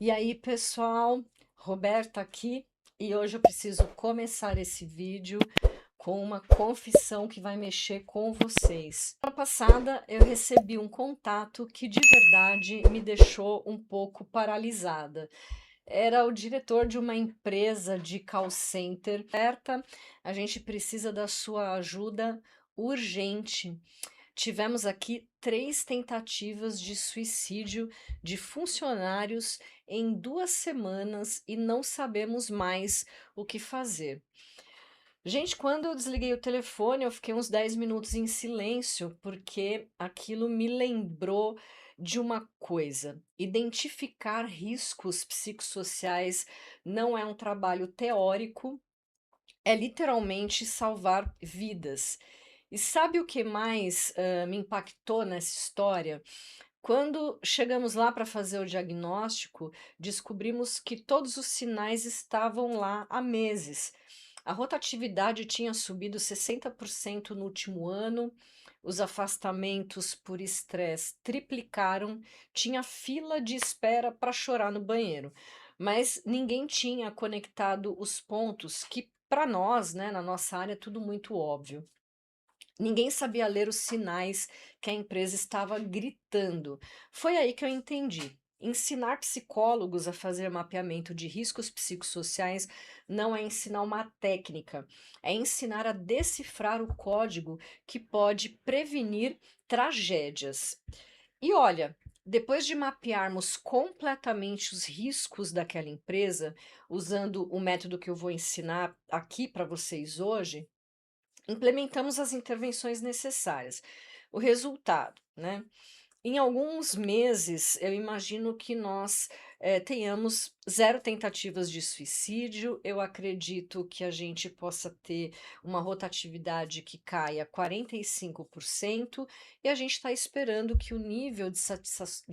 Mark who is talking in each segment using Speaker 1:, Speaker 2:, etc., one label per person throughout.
Speaker 1: E aí, pessoal, Roberta aqui, e hoje eu preciso começar esse vídeo com uma confissão que vai mexer com vocês. Semana passada eu recebi um contato que de verdade me deixou um pouco paralisada. Era o diretor de uma empresa de call center. Roberta, a gente precisa da sua ajuda urgente. Tivemos aqui 3 tentativas de suicídio de funcionários em 2 semanas e não sabemos mais o que fazer. Gente, quando eu desliguei o telefone, eu fiquei uns 10 minutos em silêncio, porque aquilo me lembrou de uma coisa: identificar riscos psicossociais não é um trabalho teórico, é literalmente salvar vidas. E sabe o que mais me impactou nessa história? Quando chegamos lá para fazer o diagnóstico, descobrimos que todos os sinais estavam lá há meses. A rotatividade tinha subido 60% no último ano, os afastamentos por estresse triplicaram, tinha fila de espera para chorar no banheiro. Mas ninguém tinha conectado os pontos que, para nós, né, na nossa área, é tudo muito óbvio. Ninguém sabia ler os sinais que a empresa estava gritando. Foi aí que eu entendi. Ensinar psicólogos a fazer mapeamento de riscos psicossociais não é ensinar uma técnica, é ensinar a decifrar o código que pode prevenir tragédias. E olha, depois de mapearmos completamente os riscos daquela empresa, usando o método que eu vou ensinar aqui para vocês hoje, implementamos as intervenções necessárias. O resultado, né? Em alguns meses, eu imagino que nós tenhamos 0 tentativas de suicídio. Eu acredito que a gente possa ter uma rotatividade que caia 45%, e a gente está esperando que o nível de satisfação.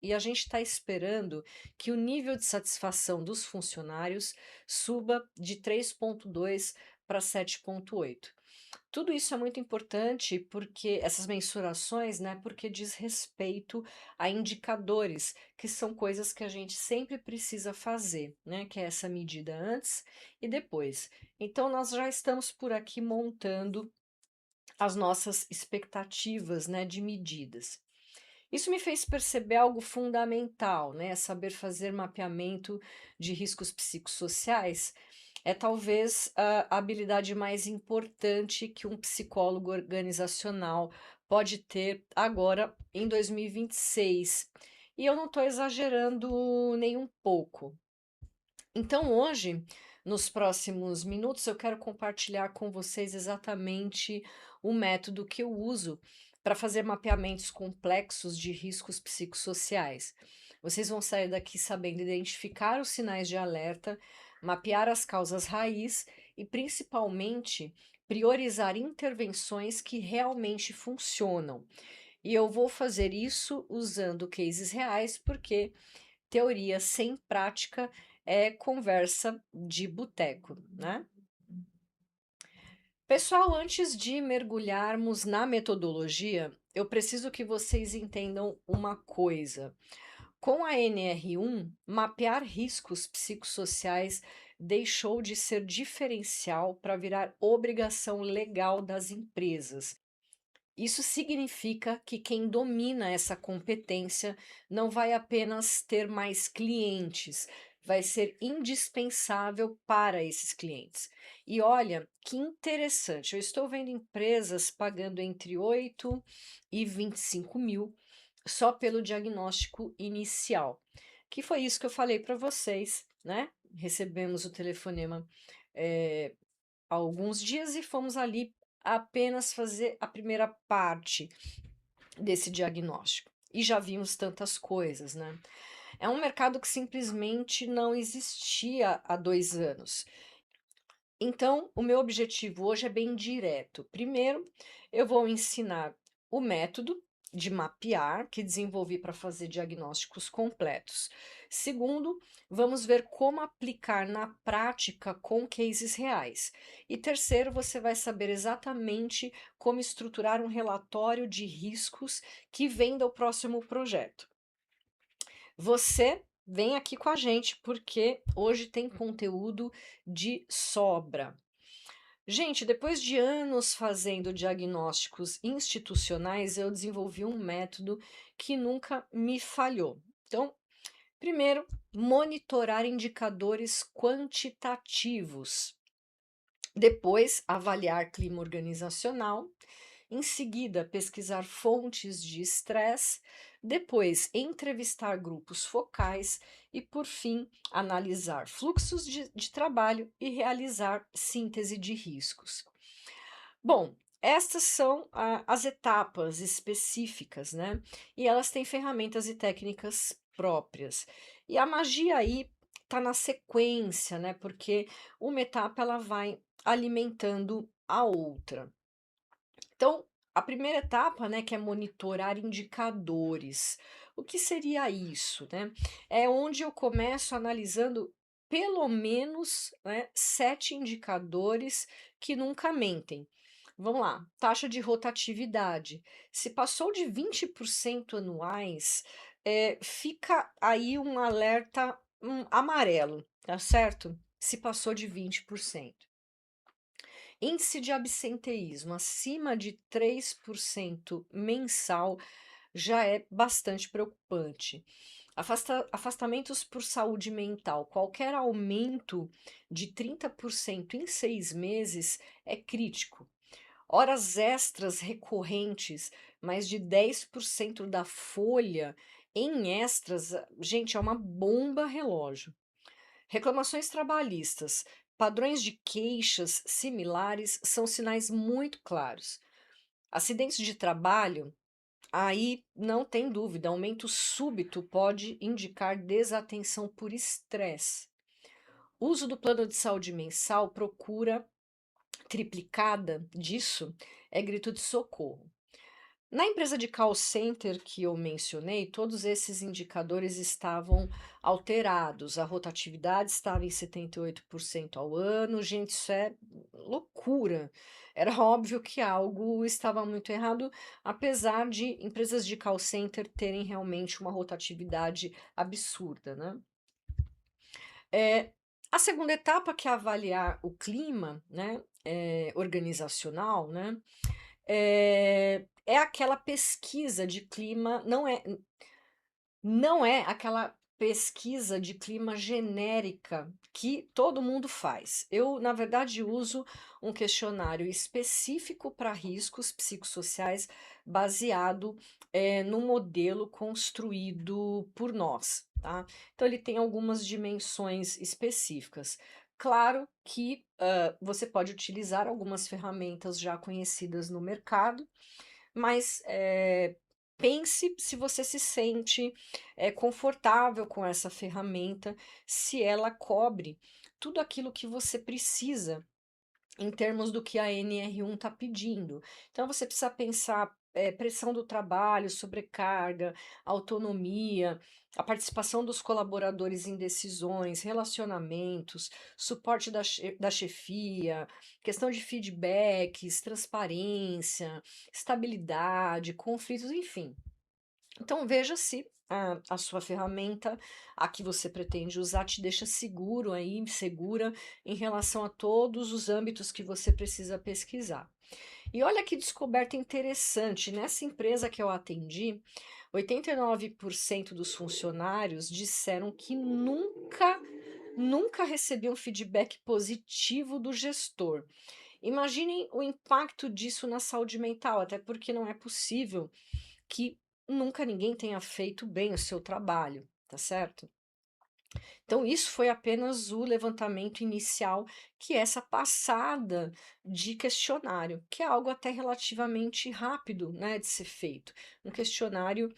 Speaker 1: E a gente está esperando que o nível de satisfação dos funcionários suba de 3,2 para 7,8. Tudo isso é muito importante porque essas mensurações, né, porque diz respeito a indicadores, que são coisas que a gente sempre precisa fazer, né, que é essa medida antes e depois. Então nós já estamos por aqui montando as nossas expectativas, né, de medidas. Isso me fez perceber algo fundamental, né? Saber fazer mapeamento de riscos psicossociais é talvez a habilidade mais importante que um psicólogo organizacional pode ter agora em 2026. E eu não estou exagerando nem um pouco. Então, hoje, nos próximos minutos, eu quero compartilhar com vocês exatamente o método que eu uso para fazer mapeamentos complexos de riscos psicossociais. Vocês vão sair daqui sabendo identificar os sinais de alerta, mapear as causas raiz e, principalmente, priorizar intervenções que realmente funcionam. E eu vou fazer isso usando cases reais, porque teoria sem prática é conversa de boteco, né? Pessoal, antes de mergulharmos na metodologia, eu preciso que vocês entendam uma coisa. Com a NR1, mapear riscos psicossociais deixou de ser diferencial para virar obrigação legal das empresas. Isso significa que quem domina essa competência não vai apenas ter mais clientes, vai ser indispensável para esses clientes. E olha que interessante, eu estou vendo empresas pagando entre 8 e 25 mil só pelo diagnóstico inicial, que foi isso que eu falei para vocês, né? Recebemos o telefonema eh, há alguns dias e fomos ali apenas fazer a primeira parte desse diagnóstico. E já vimos tantas coisas, né? É um mercado que simplesmente não existia há 2 anos. Então, o meu objetivo hoje é bem direto. Primeiro, eu vou ensinar o método de mapear que desenvolvi para fazer diagnósticos completos. Segundo, vamos ver como aplicar na prática com cases reais. E terceiro, você vai saber exatamente como estruturar um relatório de riscos que venda o próximo projeto. Você vem aqui com a gente, porque hoje tem conteúdo de sobra. Gente, depois de anos fazendo diagnósticos institucionais, eu desenvolvi um método que nunca me falhou. Então, primeiro, monitorar indicadores quantitativos. Depois, avaliar clima organizacional. Em seguida, pesquisar fontes de estresse. Depois, entrevistar grupos focais. E, por fim, analisar fluxos de trabalho e realizar síntese de riscos. Bom, estas são as etapas específicas, né? E elas têm ferramentas e técnicas próprias. E a magia aí está na sequência, né? Porque uma etapa ela vai alimentando a outra. Então, a primeira etapa, né, que é monitorar indicadores. O que seria isso, né? É onde eu começo analisando pelo menos, né, 7 indicadores que nunca mentem. Vamos lá, taxa de rotatividade. Se passou de 20% anuais, fica aí um alerta amarelo, tá certo? Se passou de 20%. Índice de absenteísmo acima de 3% mensal já é bastante preocupante. Afastamentos por saúde mental. Qualquer aumento de 30% em 6 meses é crítico. Horas extras recorrentes, mais de 10% da folha em extras, gente, é uma bomba relógio. Reclamações trabalhistas, padrões de queixas similares são sinais muito claros. Acidentes de trabalho, aí não tem dúvida, aumento súbito pode indicar desatenção por estresse. Uso do plano de saúde mensal, procura triplicada disso é grito de socorro. Na empresa de call center que eu mencionei, todos esses indicadores estavam alterados. A rotatividade estava em 78% ao ano. Gente, isso é loucura. Era óbvio que algo estava muito errado, apesar de empresas de call center terem realmente uma rotatividade absurda, né? A segunda etapa, que é avaliar o clima, né, organizacional, né, é aquela pesquisa de clima, não é aquela pesquisa de clima genérica que todo mundo faz. Eu, na verdade, uso um questionário específico para riscos psicossociais baseado num modelo construído por nós, tá? Então, ele tem algumas dimensões específicas. Claro que você pode utilizar algumas ferramentas já conhecidas no mercado, mas pense se você se sente confortável com essa ferramenta, se ela cobre tudo aquilo que você precisa em termos do que a NR1 está pedindo. Então, você precisa pensar pressão do trabalho, sobrecarga, autonomia, a participação dos colaboradores em decisões, relacionamentos, suporte da chefia, questão de feedbacks, transparência, estabilidade, conflitos, enfim. Então, veja se a sua ferramenta, a que você pretende usar, te deixa seguro aí, segura em relação a todos os âmbitos que você precisa pesquisar. E olha que descoberta interessante, nessa empresa que eu atendi, 89% dos funcionários disseram que nunca recebiam feedback positivo do gestor. Imaginem o impacto disso na saúde mental, até porque não é possível que nunca ninguém tenha feito bem o seu trabalho, tá certo? Então, isso foi apenas o levantamento inicial, que é essa passada de questionário, que é algo até relativamente rápido, né, de ser feito. Um questionário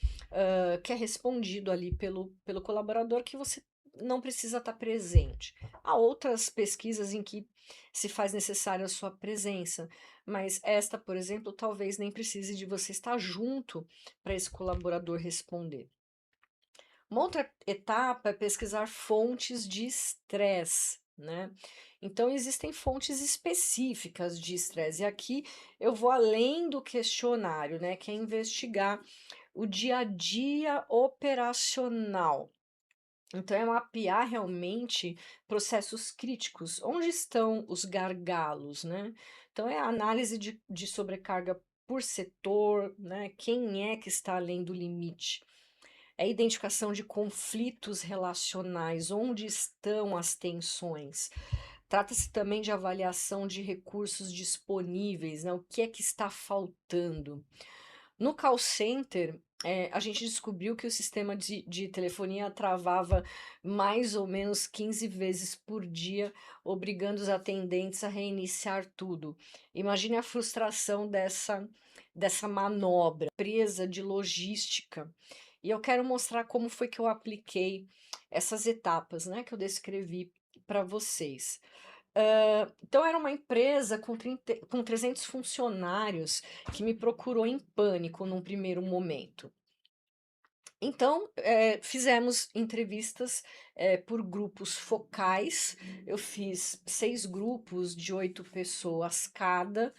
Speaker 1: que é respondido ali pelo colaborador, que você não precisa estar presente. Há outras pesquisas em que se faz necessária a sua presença, mas esta, por exemplo, talvez nem precise de você estar junto para esse colaborador responder. Uma outra etapa é pesquisar fontes de estresse, né? Então, existem fontes específicas de estresse, e aqui eu vou além do questionário, né? Que é investigar o dia a dia operacional. Então, é mapear realmente processos críticos, onde estão os gargalos, né? Então, é a análise de sobrecarga por setor, né? Quem é que está além do limite? É a identificação de conflitos relacionais, onde estão as tensões. Trata-se também de avaliação de recursos disponíveis, né? O que é que está faltando? No call center, a gente descobriu que o sistema de telefonia travava mais ou menos 15 vezes por dia, obrigando os atendentes a reiniciar tudo. Imagine a frustração dessa manobra, empresa de logística. E eu quero mostrar como foi que eu apliquei essas etapas, né, que eu descrevi para vocês. Então era uma empresa com 300 funcionários que me procurou em pânico num primeiro momento. Então, fizemos entrevistas, por grupos focais. Eu fiz 6 grupos de 8 pessoas cada,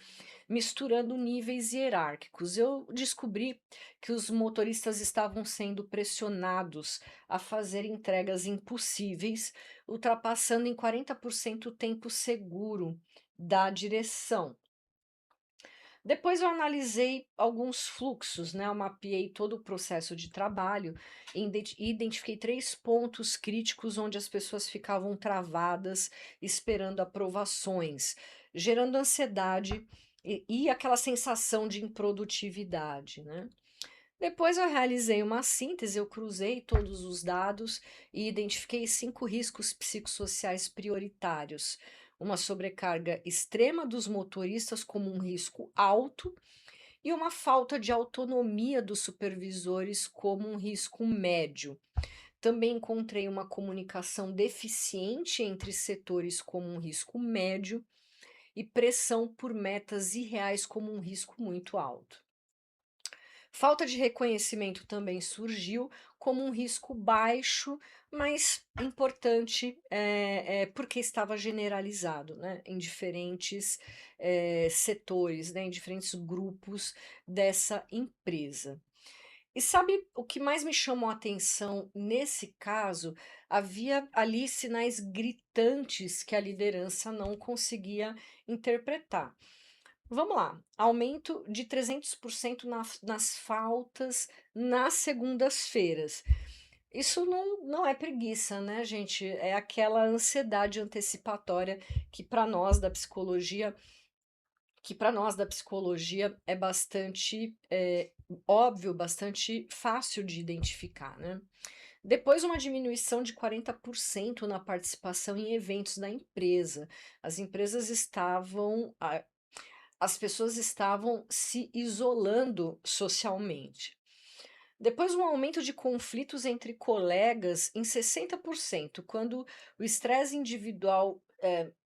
Speaker 1: misturando níveis hierárquicos. Eu descobri que os motoristas estavam sendo pressionados a fazer entregas impossíveis, ultrapassando em 40% o tempo seguro da direção. Depois eu analisei alguns fluxos, né? Eu mapeei todo o processo de trabalho e identifiquei 3 pontos críticos onde as pessoas ficavam travadas esperando aprovações, gerando ansiedade e aquela sensação de improdutividade, né? Depois eu realizei uma síntese, eu cruzei todos os dados e identifiquei 5 riscos psicossociais prioritários. Uma sobrecarga extrema dos motoristas como um risco alto e uma falta de autonomia dos supervisores como um risco médio. Também encontrei uma comunicação deficiente entre setores como um risco médio e pressão por metas irreais como um risco muito alto. Falta de reconhecimento também surgiu como um risco baixo, mas importante, porque estava generalizado, né, em diferentes, setores, né, em diferentes grupos dessa empresa. E sabe o que mais me chamou a atenção nesse caso? Havia ali sinais gritantes que a liderança não conseguia interpretar. Vamos lá, aumento de 300% nas faltas nas segundas-feiras. Isso não é preguiça, né, gente? É aquela ansiedade antecipatória que para nós da psicologia é bastante óbvio, bastante fácil de identificar, né? Depois, uma diminuição de 40% na participação em eventos da empresa. As empresas estavam, as pessoas estavam se isolando socialmente. Depois, um aumento de conflitos entre colegas em 60%, quando o estresse individual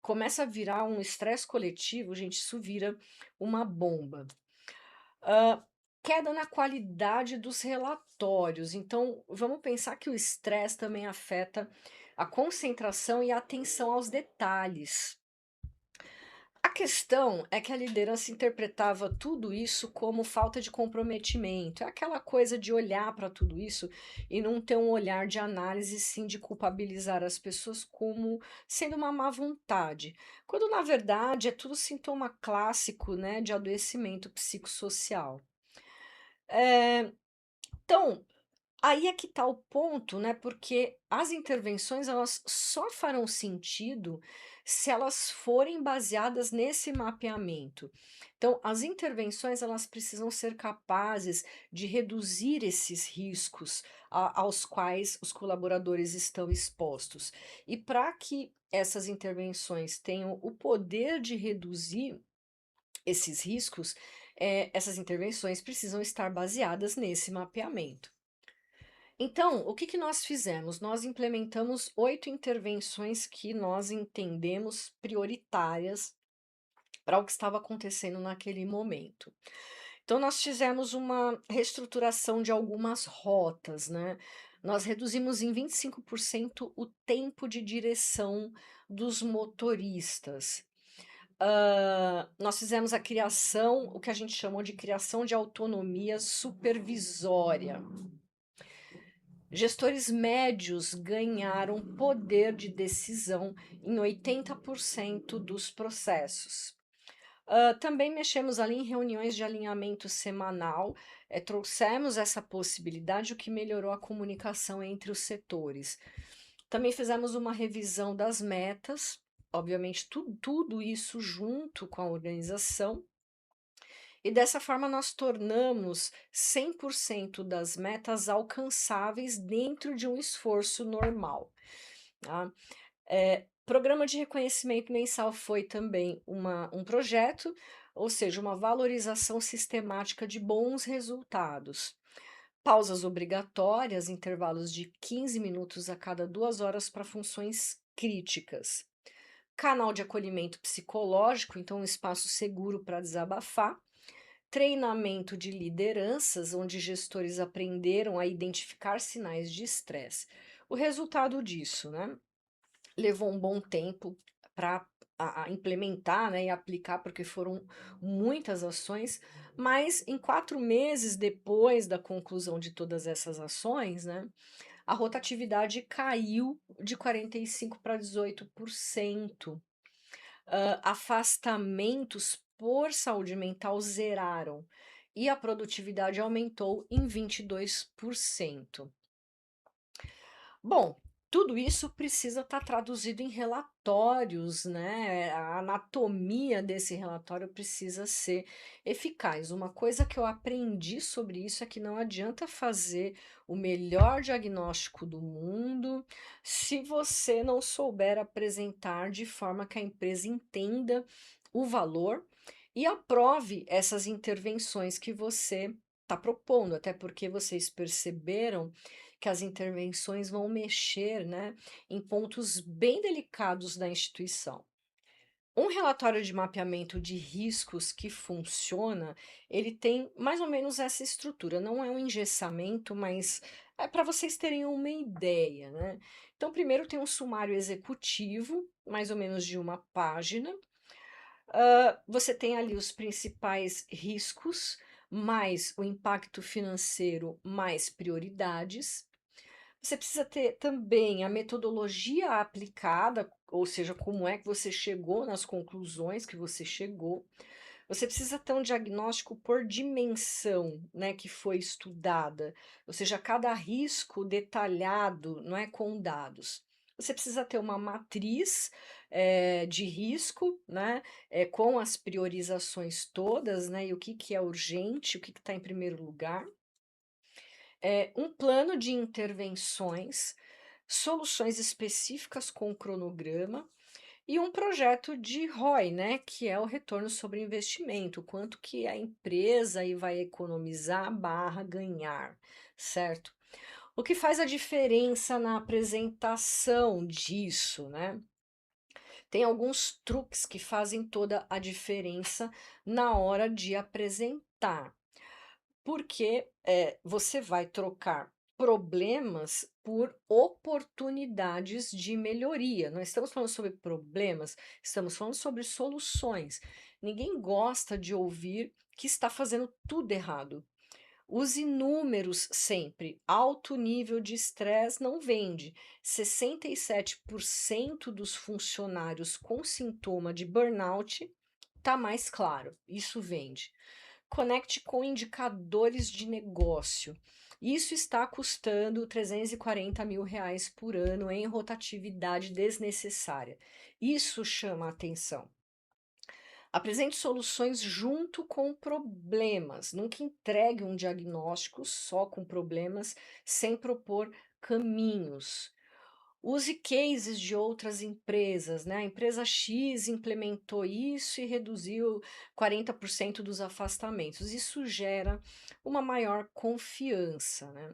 Speaker 1: começa a virar um estresse coletivo, gente, isso vira uma bomba. Ah, queda na qualidade dos relatórios. Então, vamos pensar que o estresse também afeta a concentração e a atenção aos detalhes. A questão é que a liderança interpretava tudo isso como falta de comprometimento. É aquela coisa de olhar para tudo isso e não ter um olhar de análise, sim, de culpabilizar as pessoas como sendo uma má vontade. Quando, na verdade, é tudo sintoma clássico, né, de adoecimento psicossocial. Eh, então, aí é que está o ponto, né, porque as intervenções elas só farão sentido se elas forem baseadas nesse mapeamento. Então, as intervenções elas precisam ser capazes de reduzir esses riscos aos quais os colaboradores estão expostos. E para que essas intervenções tenham o poder de reduzir esses riscos, essas intervenções precisam estar baseadas nesse mapeamento. Então, o que que nós fizemos? Nós implementamos 8 intervenções que nós entendemos prioritárias para o que estava acontecendo naquele momento. Então, nós fizemos uma reestruturação de algumas rotas, né? Nós reduzimos em 25% o tempo de direção dos motoristas. Nós fizemos a criação, o que a gente chamou de criação de autonomia supervisória. Gestores médios ganharam poder de decisão em 80% dos processos. Também mexemos ali em reuniões de alinhamento semanal, trouxemos essa possibilidade, o que melhorou a comunicação entre os setores. Também fizemos uma revisão das metas, obviamente tudo isso junto com a organização, e dessa forma nós tornamos 100% das metas alcançáveis dentro de um esforço normal, tá? Programa de reconhecimento mensal foi também um projeto, ou seja, uma valorização sistemática de bons resultados. Pausas obrigatórias, intervalos de 15 minutos a cada 2 horas para funções críticas. Canal de acolhimento psicológico, então um espaço seguro para desabafar. Treinamento de lideranças, onde gestores aprenderam a identificar sinais de estresse. O resultado disso, né? Levou um bom tempo para implementar, né, e aplicar, porque foram muitas ações, mas em 4 meses depois da conclusão de todas essas ações, né, a rotatividade caiu de 45 para 18%. Afastamentos por saúde mental zeraram e a produtividade aumentou em 22%. Bom, tudo isso precisa estar traduzido em relatórios, né? A anatomia desse relatório precisa ser eficaz. Uma coisa que eu aprendi sobre isso é que não adianta fazer o melhor diagnóstico do mundo se você não souber apresentar de forma que a empresa entenda o valor e aprove essas intervenções que você está propondo, até porque vocês perceberam que as intervenções vão mexer, né, em pontos bem delicados da instituição. Um relatório de mapeamento de riscos que funciona, ele tem mais ou menos essa estrutura. Não é um engessamento, mas é para vocês terem uma ideia, né? Então, primeiro tem um sumário executivo, mais ou menos de uma página. Você tem ali os principais riscos, mais o impacto financeiro, mais prioridades. Você precisa ter também a metodologia aplicada, ou seja, como é que você chegou nas conclusões que você chegou. Você precisa ter um diagnóstico por dimensão, né, que foi estudada, ou seja, cada risco detalhado, não é, com dados. Você precisa ter uma matriz de risco, né, com as priorizações todas, né, e o que, que é urgente, o que está em primeiro lugar. Um plano de intervenções, soluções específicas com cronograma e um projeto de ROI, né, que é o retorno sobre investimento, quanto que a empresa aí vai economizar barra ganhar, certo? O que faz a diferença na apresentação disso, né? Tem alguns truques que fazem toda a diferença na hora de apresentar. Porque, você vai trocar problemas por oportunidades de melhoria. Não estamos falando sobre problemas, estamos falando sobre soluções. Ninguém gosta de ouvir que está fazendo tudo errado. Use números sempre. Alto nível de estresse não vende. 67% dos funcionários com sintoma de burnout está mais claro. Isso vende. Conecte com indicadores de negócio. Isso está custando R$ 340 mil por ano em rotatividade desnecessária. Isso chama a atenção. Apresente soluções junto com problemas. Nunca entregue um diagnóstico só com problemas sem propor caminhos. Use cases de outras empresas, né? A empresa X implementou isso e reduziu 40% dos afastamentos. Isso gera uma maior confiança, né?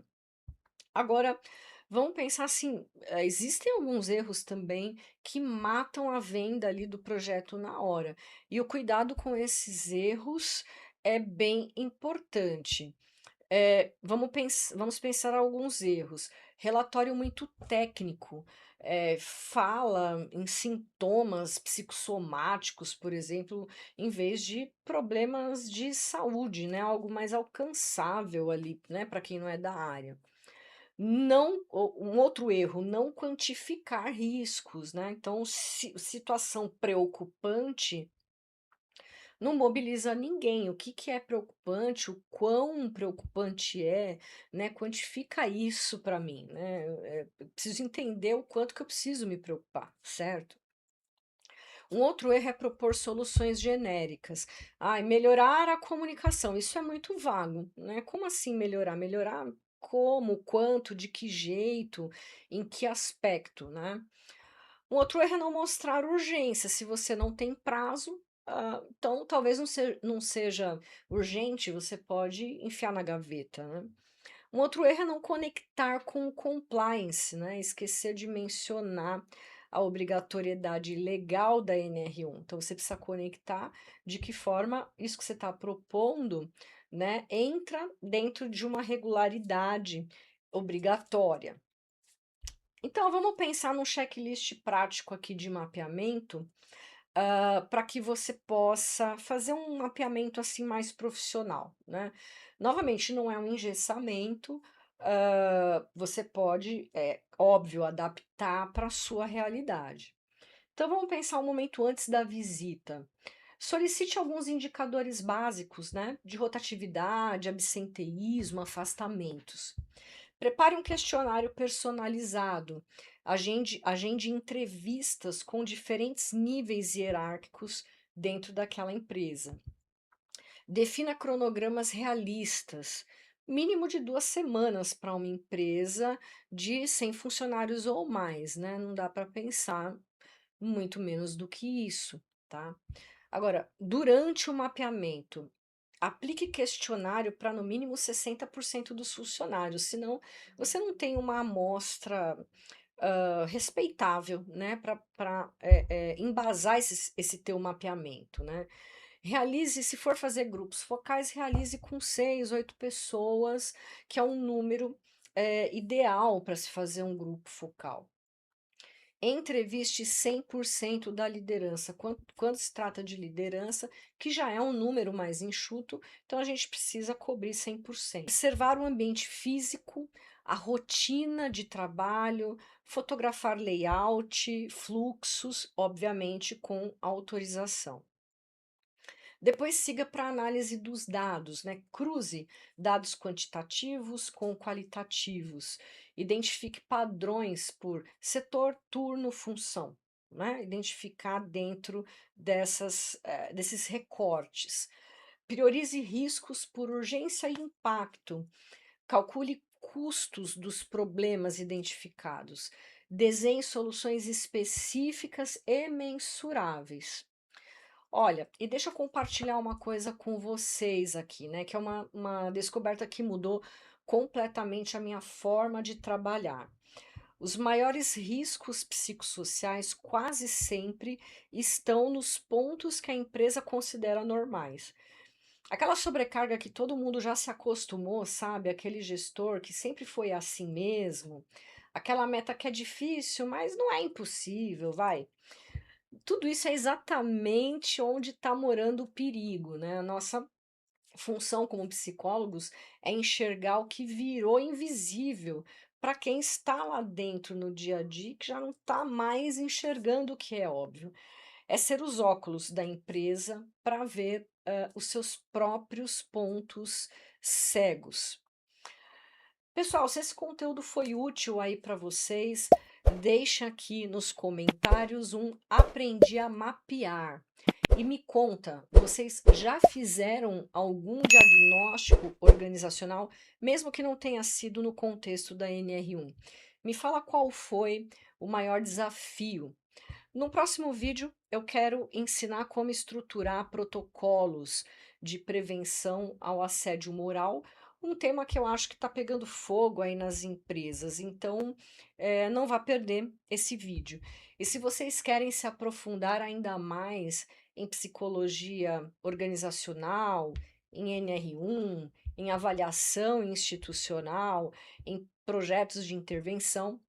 Speaker 1: Agora, vamos pensar assim, existem alguns erros também que matam a venda ali do projeto na hora. E o cuidado com esses erros é bem importante. Vamos pensar alguns erros. Relatório muito técnico, fala em sintomas psicossomáticos, por exemplo, em vez de problemas de saúde, né? Algo mais alcançável ali, né? Para quem não é da área. Um outro erro, não quantificar riscos, né? Então, situação preocupante não mobiliza ninguém. O que que é preocupante, o quão preocupante é, né? Quantifica isso para mim, né? Eu preciso entender o quanto que eu preciso me preocupar, certo? Um outro erro é propor soluções genéricas. Ai, melhorar a comunicação. Isso é muito vago, né? Como assim melhorar? Melhorar como, quanto, de que jeito, em que aspecto, né? Um outro erro é não mostrar urgência. Se você não tem prazo, então talvez não seja urgente, você pode enfiar na gaveta, né? Um outro erro é não conectar com o compliance, né? Esquecer de mencionar a obrigatoriedade legal da NR1. Então, você precisa conectar de que forma isso que você está propondo, né, entra dentro de uma regularidade obrigatória. Então, vamos pensar num checklist prático aqui de mapeamento, para que você possa fazer um mapeamento assim mais profissional, né? Novamente, não é um engessamento, você pode, é óbvio, adaptar para a sua realidade. Então vamos pensar um momento antes da visita. Solicite alguns indicadores básicos, né, de rotatividade, absenteísmo, afastamentos. Prepare um questionário personalizado. Agende entrevistas com diferentes níveis hierárquicos dentro daquela empresa. Defina cronogramas realistas, mínimo de 2 semanas para uma empresa de 100 funcionários ou mais, né? Não dá para pensar muito menos do que isso, tá? Agora, durante o mapeamento, aplique questionário para no mínimo 60% dos funcionários, senão você não tem uma amostra respeitável, né, para embasar esse teu mapeamento, né? Realize, se for fazer grupos focais, realize com 6, 8 pessoas, que é um número ideal para se fazer um grupo focal. Entreviste 100% da liderança. Quando se trata de liderança, que já é um número mais enxuto, então a gente precisa cobrir 100%. Observar o ambiente físico, a rotina de trabalho, fotografar layout, fluxos, obviamente com autorização. Depois siga para a análise dos dados, né? Cruze dados quantitativos com qualitativos. Identifique padrões por setor, turno, função, né? Identificar dentro desses recortes. Priorize riscos por urgência e impacto. Calcule custos dos problemas identificados. Desenhe soluções específicas e mensuráveis. Olha, e deixa eu compartilhar uma coisa com vocês aqui, né? Que é uma descoberta que mudou completamente a minha forma de trabalhar. Os maiores riscos psicossociais quase sempre estão nos pontos que a empresa considera normais. Aquela sobrecarga que todo mundo já se acostumou, sabe? Aquele gestor que sempre foi assim mesmo. Aquela meta que é difícil, mas não é impossível, vai. Tudo isso é exatamente onde está morando o perigo, né? A nossa função como psicólogos é enxergar o que virou invisível para quem está lá dentro no dia a dia, que já não está mais enxergando o que é óbvio. É ser os óculos da empresa para ver os seus próprios pontos cegos. Pessoal, se esse conteúdo foi útil aí para vocês, deixa aqui nos comentários um aprendi a mapear. E me conta, vocês já fizeram algum diagnóstico organizacional, mesmo que não tenha sido no contexto da NR1? Me fala qual foi o maior desafio. No próximo vídeo, eu quero ensinar como estruturar protocolos de prevenção ao assédio moral, um tema que eu acho que está pegando fogo aí nas empresas. Então, não vá perder esse vídeo. E se vocês querem se aprofundar ainda mais em psicologia organizacional, em NR1, em avaliação institucional, em projetos de intervenção,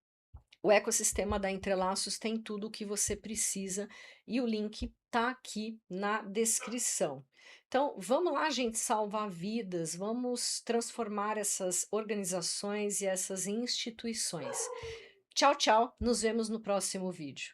Speaker 1: O ecossistema da Entrelaços tem tudo o que você precisa e o link tá aqui na descrição. Então, vamos lá, gente, salvar vidas, vamos transformar essas organizações e essas instituições. Tchau, tchau, nos vemos no próximo vídeo.